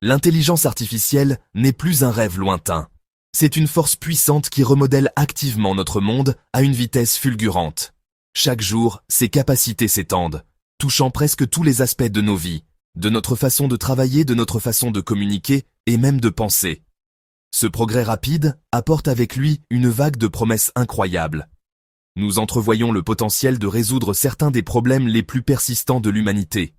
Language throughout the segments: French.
L'intelligence artificielle n'est plus un rêve lointain. C'est une force puissante qui remodèle activement notre monde à une vitesse fulgurante. Chaque jour, ses capacités s'étendent, touchant presque tous les aspects de nos vies, de notre façon de travailler, de notre façon de communiquer et même de penser. Ce progrès rapide apporte avec lui une vague de promesses incroyables. Nous entrevoyons le potentiel de résoudre certains des problèmes les plus persistants de l'humanité.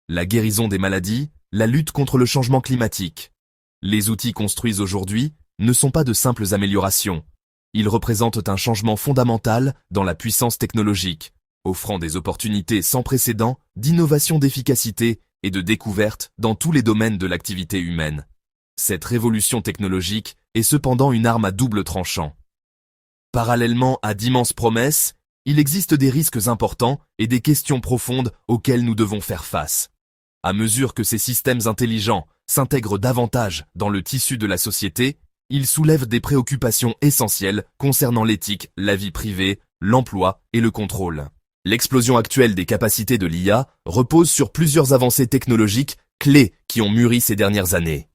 La guérison des maladies, la lutte contre le changement climatique. Les outils construits aujourd'hui ne sont pas de simples améliorations. Ils représentent un changement fondamental dans la puissance technologique, offrant des opportunités sans précédent d'innovation, d'efficacité et de découverte dans tous les domaines de l'activité humaine. Cette révolution technologique est cependant une arme à double tranchant. Parallèlement à d'immenses promesses, il existe des risques importants et des questions profondes auxquelles nous devons faire face. À mesure que ces systèmes intelligents s'intègrent davantage dans le tissu de la société, ils soulèvent des préoccupations essentielles concernant l'éthique, la vie privée, l'emploi et le contrôle. L'explosion actuelle des capacités de l'IA repose sur plusieurs avancées technologiques clés qui ont mûri ces dernières années.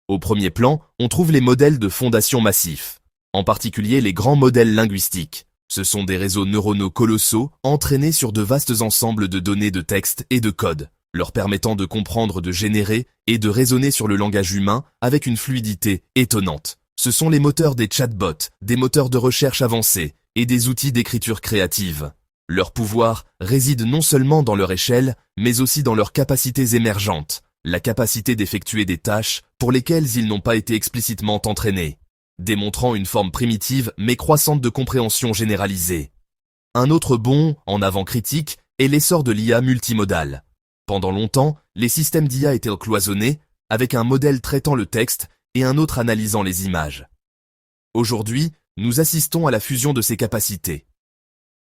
Au premier plan, on trouve les modèles de fondation massifs, en particulier les grands modèles linguistiques. Ce sont des réseaux neuronaux colossaux entraînés sur de vastes ensembles de données de texte et de code, leur permettant de comprendre, de générer et de raisonner sur le langage humain avec une fluidité étonnante. Ce sont les moteurs des chatbots, des moteurs de recherche avancés et des outils d'écriture créative. Leur pouvoir réside non seulement dans leur échelle, mais aussi dans leurs capacités émergentes, la capacité d'effectuer des tâches pour lesquelles ils n'ont pas été explicitement entraînés, démontrant une forme primitive mais croissante de compréhension généralisée. Un autre bond en avant critique est l'essor de l'IA multimodale. Pendant longtemps, les systèmes d'IA étaient cloisonnés, avec un modèle traitant le texte et un autre analysant les images. Aujourd'hui, nous assistons à la fusion de ces capacités.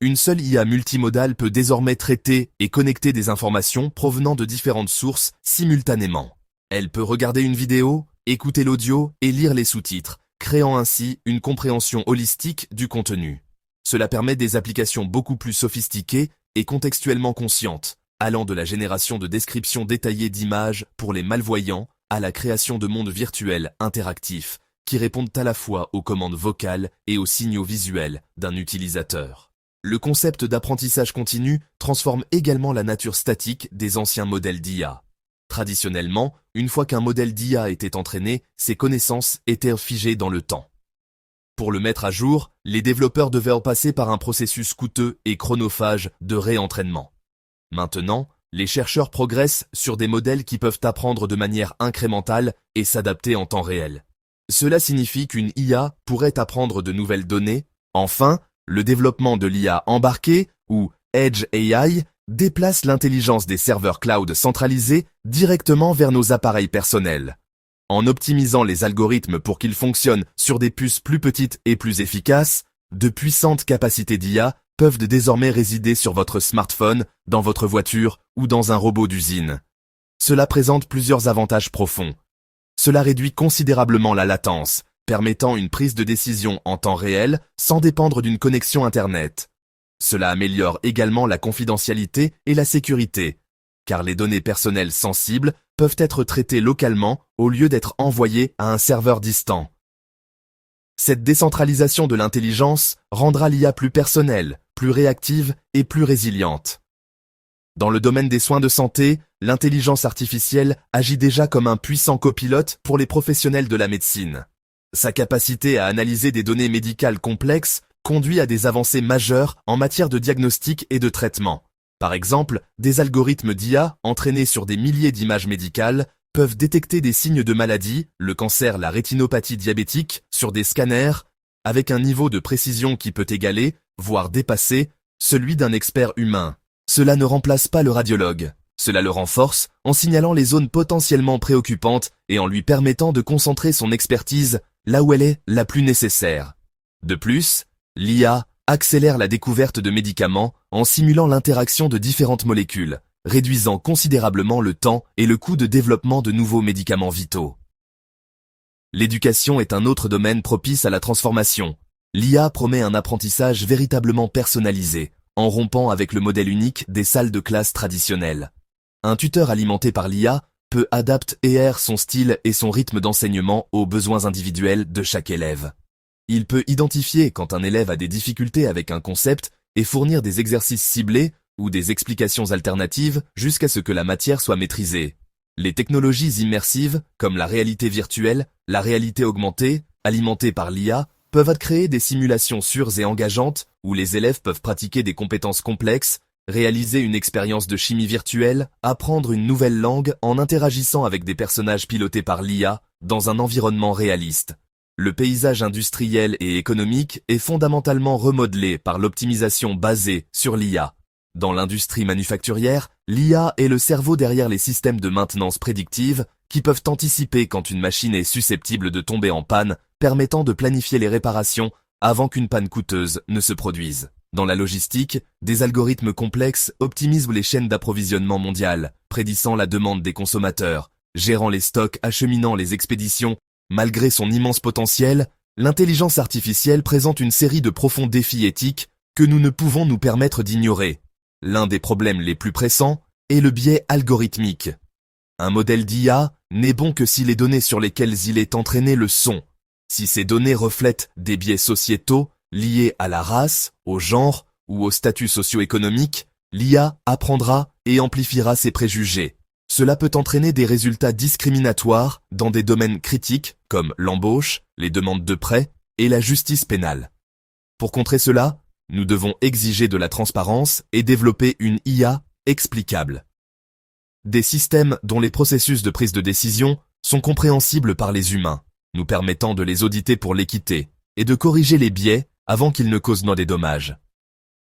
Une seule IA multimodale peut désormais traiter et connecter des informations provenant de différentes sources simultanément. Elle peut regarder une vidéo, écouter l'audio et lire les sous-titres, créant ainsi une compréhension holistique du contenu. Cela permet des applications beaucoup plus sophistiquées et contextuellement conscientes, allant de la génération de descriptions détaillées d'images pour les malvoyants à la création de mondes virtuels interactifs qui répondent à la fois aux commandes vocales et aux signaux visuels d'un utilisateur. Le concept d'apprentissage continu transforme également la nature statique des anciens modèles d'IA. Traditionnellement, une fois qu'un modèle d'IA était entraîné, ses connaissances étaient figées dans le temps. Pour le mettre à jour, les développeurs devaient passer par un processus coûteux et chronophage de réentraînement. Maintenant, les chercheurs progressent sur des modèles qui peuvent apprendre de manière incrémentale et s'adapter en temps réel. Cela signifie qu'une IA pourrait apprendre de nouvelles données. Enfin, le développement de l'IA embarquée, ou Edge AI, déplace l'intelligence des serveurs cloud centralisés directement vers nos appareils personnels. En optimisant les algorithmes pour qu'ils fonctionnent sur des puces plus petites et plus efficaces, de puissantes capacités d'IA peuvent désormais résider sur votre smartphone, dans votre voiture ou dans un robot d'usine. Cela présente plusieurs avantages profonds. Cela réduit considérablement la latence, permettant une prise de décision en temps réel sans dépendre d'une connexion Internet. Cela améliore également la confidentialité et la sécurité, car les données personnelles sensibles peuvent être traitées localement au lieu d'être envoyées à un serveur distant. Cette décentralisation de l'intelligence rendra l'IA plus personnelle, plus réactive et plus résiliente. Dans le domaine des soins de santé, l'intelligence artificielle agit déjà comme un puissant copilote pour les professionnels de la médecine. Sa capacité à analyser des données médicales complexes conduit à des avancées majeures en matière de diagnostic et de traitement. Par exemple, des algorithmes d'IA entraînés sur des milliers d'images médicales peuvent détecter des signes de maladie, le cancer, la rétinopathie diabétique, sur des scanners, avec un niveau de précision qui peut égaler, voire dépasser, celui d'un expert humain. Cela ne remplace pas le radiologue. Cela le renforce en signalant les zones potentiellement préoccupantes et en lui permettant de concentrer son expertise là où elle est la plus nécessaire. De plus, l'IA accélère la découverte de médicaments en simulant l'interaction de différentes molécules, réduisant considérablement le temps et le coût de développement de nouveaux médicaments vitaux. L'éducation est un autre domaine propice à la transformation. L'IA promet un apprentissage véritablement personnalisé, en rompant avec le modèle unique des salles de classe traditionnelles. Un tuteur alimenté par l'IA peut adapter et adapter son style et son rythme d'enseignement aux besoins individuels de chaque élève. Il peut identifier quand un élève a des difficultés avec un concept et fournir des exercices ciblés ou des explications alternatives jusqu'à ce que la matière soit maîtrisée. Les technologies immersives, comme la réalité virtuelle, la réalité augmentée, alimentées par l'IA, peuvent créer des simulations sûres et engageantes où les élèves peuvent pratiquer des compétences complexes, réaliser une expérience de chimie virtuelle, apprendre une nouvelle langue en interagissant avec des personnages pilotés par l'IA dans un environnement réaliste. Le paysage industriel et économique est fondamentalement remodelé par l'optimisation basée sur l'IA. Dans l'industrie manufacturière, l'IA est le cerveau derrière les systèmes de maintenance prédictive qui peuvent anticiper quand une machine est susceptible de tomber en panne, permettant de planifier les réparations avant qu'une panne coûteuse ne se produise. Dans la logistique, des algorithmes complexes optimisent les chaînes d'approvisionnement mondiales, prédisant la demande des consommateurs, gérant les stocks, acheminant les expéditions. Malgré son immense potentiel, l'intelligence artificielle présente une série de profonds défis éthiques que nous ne pouvons nous permettre d'ignorer. L'un des problèmes les plus pressants est le biais algorithmique. Un modèle d'IA n'est bon que si les données sur lesquelles il est entraîné le sont. Si ces données reflètent des biais sociétaux liés à la race, au genre ou au statut socio-économique, l'IA apprendra et amplifiera ses préjugés. Cela peut entraîner des résultats discriminatoires dans des domaines critiques comme l'embauche, les demandes de prêts et la justice pénale. Pour contrer cela, nous devons exiger de la transparence et développer une IA explicable. Des systèmes dont les processus de prise de décision sont compréhensibles par les humains, nous permettant de les auditer pour l'équité et de corriger les biais avant qu'ils ne causent des dommages.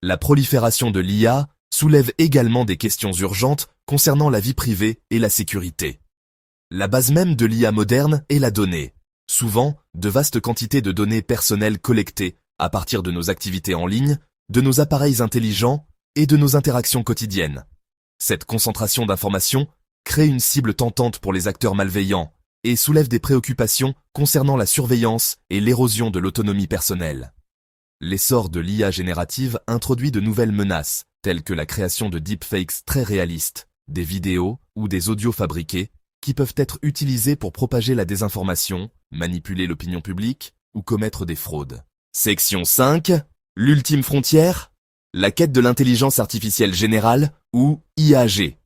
La prolifération de l'IA soulève également des questions urgentes concernant la vie privée et la sécurité. La base même de l'IA moderne est la donnée. Souvent, de vastes quantités de données personnelles collectées à partir de nos activités en ligne, de nos appareils intelligents et de nos interactions quotidiennes. Cette concentration d'informations crée une cible tentante pour les acteurs malveillants et soulève des préoccupations concernant la surveillance et l'érosion de l'autonomie personnelle. L'essor de l'IA générative introduit de nouvelles menaces, telles que la création de deepfakes très réalistes, des vidéos ou des audios fabriqués, qui peuvent être utilisés pour propager la désinformation, manipuler l'opinion publique ou commettre des fraudes. Section 5. L'ultime frontière, la quête de l'intelligence artificielle générale ou IAG.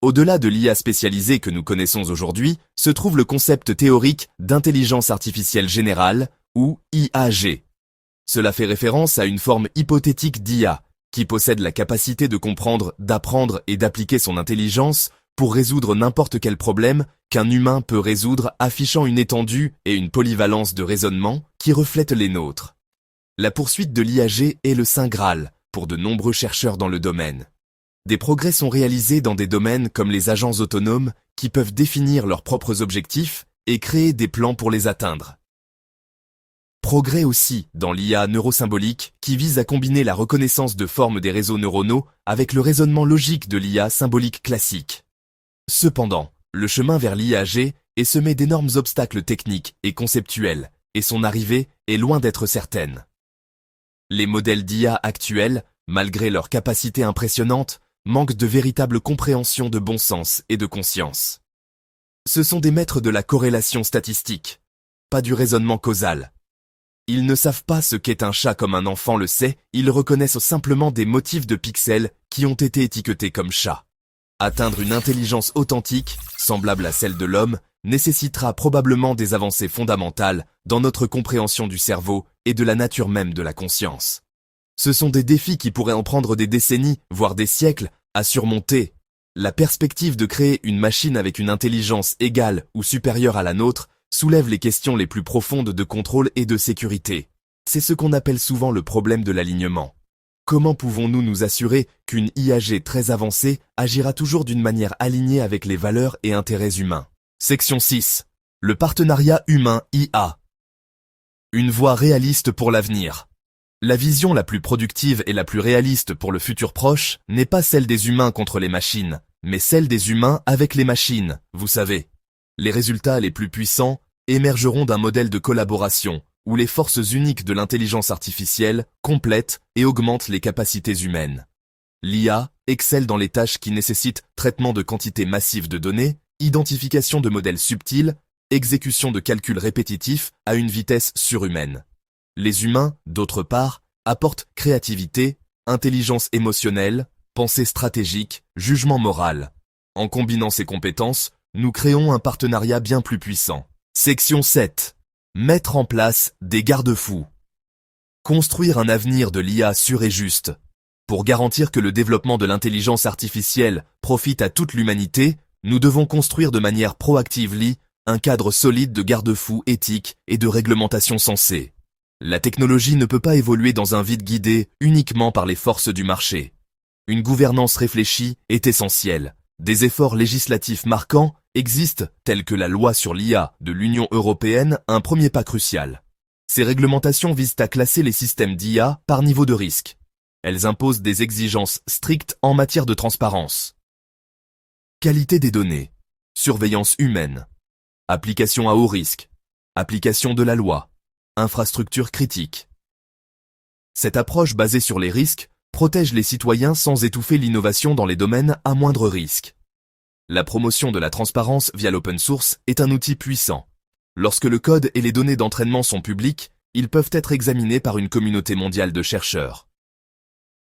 Au-delà de l'IA spécialisée que nous connaissons aujourd'hui, se trouve le concept théorique d'intelligence artificielle générale ou IAG. Cela fait référence à une forme hypothétique d'IA qui possède la capacité de comprendre, d'apprendre et d'appliquer son intelligence pour résoudre n'importe quel problème qu'un humain peut résoudre, affichant une étendue et une polyvalence de raisonnement qui reflètent les nôtres. La poursuite de l'IAG est le Saint Graal pour de nombreux chercheurs dans le domaine. Des progrès sont réalisés dans des domaines comme les agents autonomes qui peuvent définir leurs propres objectifs et créer des plans pour les atteindre. Progrès aussi dans l'IA neurosymbolique qui vise à combiner la reconnaissance de formes des réseaux neuronaux avec le raisonnement logique de l'IA symbolique classique. Cependant, le chemin vers l'IAG est semé d'énormes obstacles techniques et conceptuels, et son arrivée est loin d'être certaine. Les modèles d'IA actuels, malgré leur capacité impressionnante, manquent de véritable compréhension de bon sens et de conscience. Ce sont des maîtres de la corrélation statistique, pas du raisonnement causal. Ils ne savent pas ce qu'est un chat comme un enfant le sait, ils reconnaissent simplement des motifs de pixels qui ont été étiquetés comme chats. Atteindre une intelligence authentique, semblable à celle de l'homme, nécessitera probablement des avancées fondamentales dans notre compréhension du cerveau et de la nature même de la conscience. Ce sont des défis qui pourraient en prendre des décennies, voire des siècles, à surmonter. La perspective de créer une machine avec une intelligence égale ou supérieure à la nôtre soulève les questions les plus profondes de contrôle et de sécurité. C'est ce qu'on appelle souvent le problème de l'alignement. Comment pouvons-nous nous assurer qu'une IAG très avancée agira toujours d'une manière alignée avec les valeurs et intérêts humains? Section 6. Le partenariat humain-IA. Une voie réaliste pour l'avenir. La vision la plus productive et la plus réaliste pour le futur proche n'est pas celle des humains contre les machines, mais celle des humains avec les machines, vous savez. Les résultats les plus puissants émergeront d'un modèle de collaboration où les forces uniques de l'intelligence artificielle complètent et augmentent les capacités humaines. L'IA excelle dans les tâches qui nécessitent traitement de quantités massives de données, identification de modèles subtils, exécution de calculs répétitifs à une vitesse surhumaine. Les humains, d'autre part, apportent créativité, intelligence émotionnelle, pensée stratégique, jugement moral. En combinant ces compétences, nous créons un partenariat bien plus puissant. Section 7. Mettre en place des garde-fous. Construire un avenir de l'IA sûr et juste. Pour garantir que le développement de l'intelligence artificielle profite à toute l'humanité, nous devons construire de manière proactive un cadre solide de garde-fous éthiques et de réglementation sensée. La technologie ne peut pas évoluer dans un vide guidé uniquement par les forces du marché. Une gouvernance réfléchie est essentielle. Des efforts législatifs marquants existent, tels que la loi sur l'IA de l'Union européenne, un premier pas crucial. Ces réglementations visent à classer les systèmes d'IA par niveau de risque. Elles imposent des exigences strictes en matière de transparence. Qualité des données, surveillance humaine, application à haut risque, application de la loi, infrastructure critique. Cette approche basée sur les risques protège les citoyens sans étouffer l'innovation dans les domaines à moindre risque. La promotion de la transparence via l'open source est un outil puissant. Lorsque le code et les données d'entraînement sont publics, ils peuvent être examinés par une communauté mondiale de chercheurs.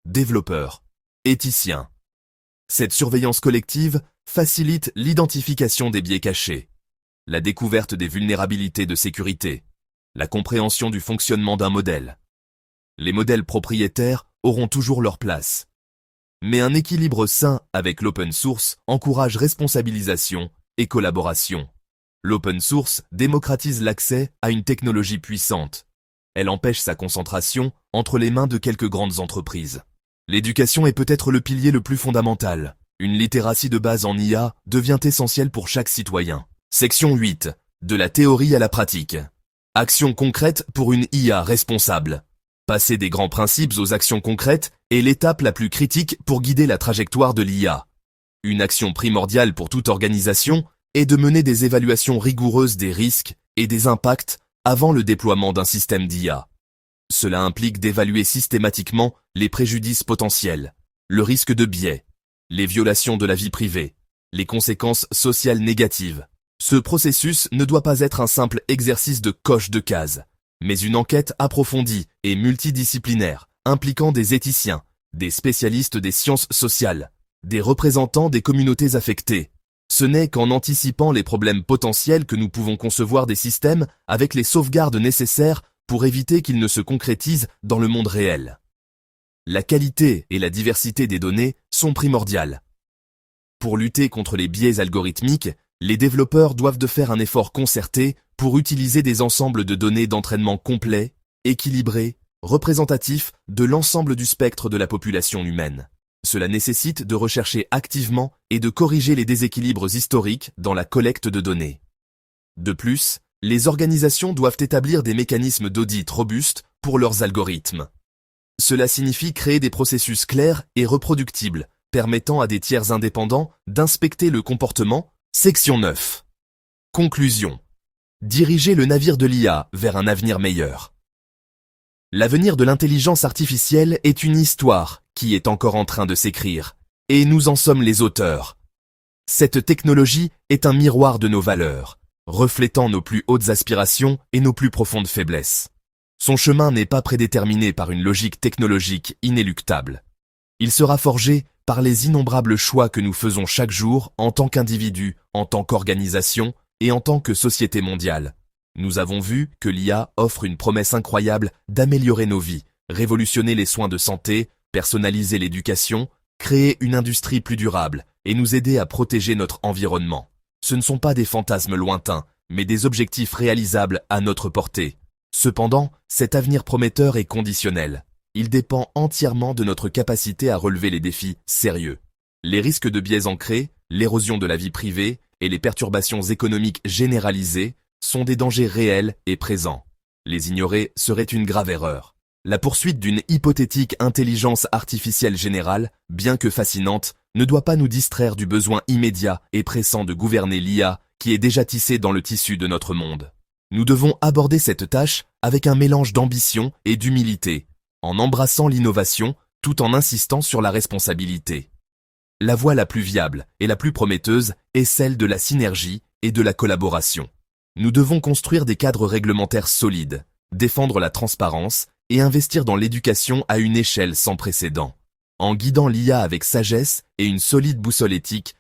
Développeurs, éthiciens. Cette surveillance collective facilite l'identification des biais cachés, la découverte des vulnérabilités de sécurité, la compréhension du fonctionnement d'un modèle. Les modèles propriétaires auront toujours leur place. Mais un équilibre sain avec l'open source encourage responsabilisation et collaboration. L'open source démocratise l'accès à une technologie puissante. Elle empêche sa concentration entre les mains de quelques grandes entreprises. L'éducation est peut-être le pilier le plus fondamental. Une littératie de base en IA devient essentielle pour chaque citoyen. Section 8. De la théorie à la pratique. Actions concrètes pour une IA responsable. Passer des grands principes aux actions concrètes est l'étape la plus critique pour guider la trajectoire de l'IA. Une action primordiale pour toute organisation est de mener des évaluations rigoureuses des risques et des impacts avant le déploiement d'un système d'IA. Cela implique d'évaluer systématiquement les préjudices potentiels, le risque de biais, les violations de la vie privée, les conséquences sociales négatives. Ce processus ne doit pas être un simple exercice de coche de cases, mais une enquête approfondie et multidisciplinaire, impliquant des éthiciens, des spécialistes des sciences sociales, des représentants des communautés affectées. Ce n'est qu'en anticipant les problèmes potentiels que nous pouvons concevoir des systèmes avec les sauvegardes nécessaires pour éviter qu'ils ne se concrétisent dans le monde réel. La qualité et la diversité des données sont primordiales. Pour lutter contre les biais algorithmiques, les développeurs doivent de faire un effort concerté pour utiliser des ensembles de données d'entraînement complets, équilibrés, représentatifs de l'ensemble du spectre de la population humaine. Cela nécessite de rechercher activement et de corriger les déséquilibres historiques dans la collecte de données. De plus, les organisations doivent établir des mécanismes d'audit robustes pour leurs algorithmes. Cela signifie créer des processus clairs et reproductibles, permettant à des tiers indépendants d'inspecter le comportement. Section 9. Conclusion. Diriger le navire de l'IA vers un avenir meilleur. L'avenir de l'intelligence artificielle est une histoire qui est encore en train de s'écrire, et nous en sommes les auteurs. Cette technologie est un miroir de nos valeurs, reflétant nos plus hautes aspirations et nos plus profondes faiblesses. Son chemin n'est pas prédéterminé par une logique technologique inéluctable. Il sera forgé par les innombrables choix que nous faisons chaque jour en tant qu'individus, en tant qu'organisation et en tant que société mondiale. Nous avons vu que l'IA offre une promesse incroyable d'améliorer nos vies, révolutionner les soins de santé, personnaliser l'éducation, créer une industrie plus durable et nous aider à protéger notre environnement. Ce ne sont pas des fantasmes lointains, mais des objectifs réalisables à notre portée. Cependant, cet avenir prometteur est conditionnel. Il dépend entièrement de notre capacité à relever les défis sérieux. Les risques de biais ancrés, l'érosion de la vie privée et les perturbations économiques généralisées sont des dangers réels et présents. Les ignorer serait une grave erreur. La poursuite d'une hypothétique intelligence artificielle générale, bien que fascinante, ne doit pas nous distraire du besoin immédiat et pressant de gouverner l'IA qui est déjà tissé dans le tissu de notre monde. Nous devons aborder cette tâche avec un mélange d'ambition et d'humilité, en embrassant l'innovation tout en insistant sur la responsabilité. La voie la plus viable et la plus prometteuse est celle de la synergie et de la collaboration. Nous devons construire des cadres réglementaires solides, défendre la transparence et investir dans l'éducation à une échelle sans précédent. En guidant l'IA avec sagesse et une solide boussole éthique,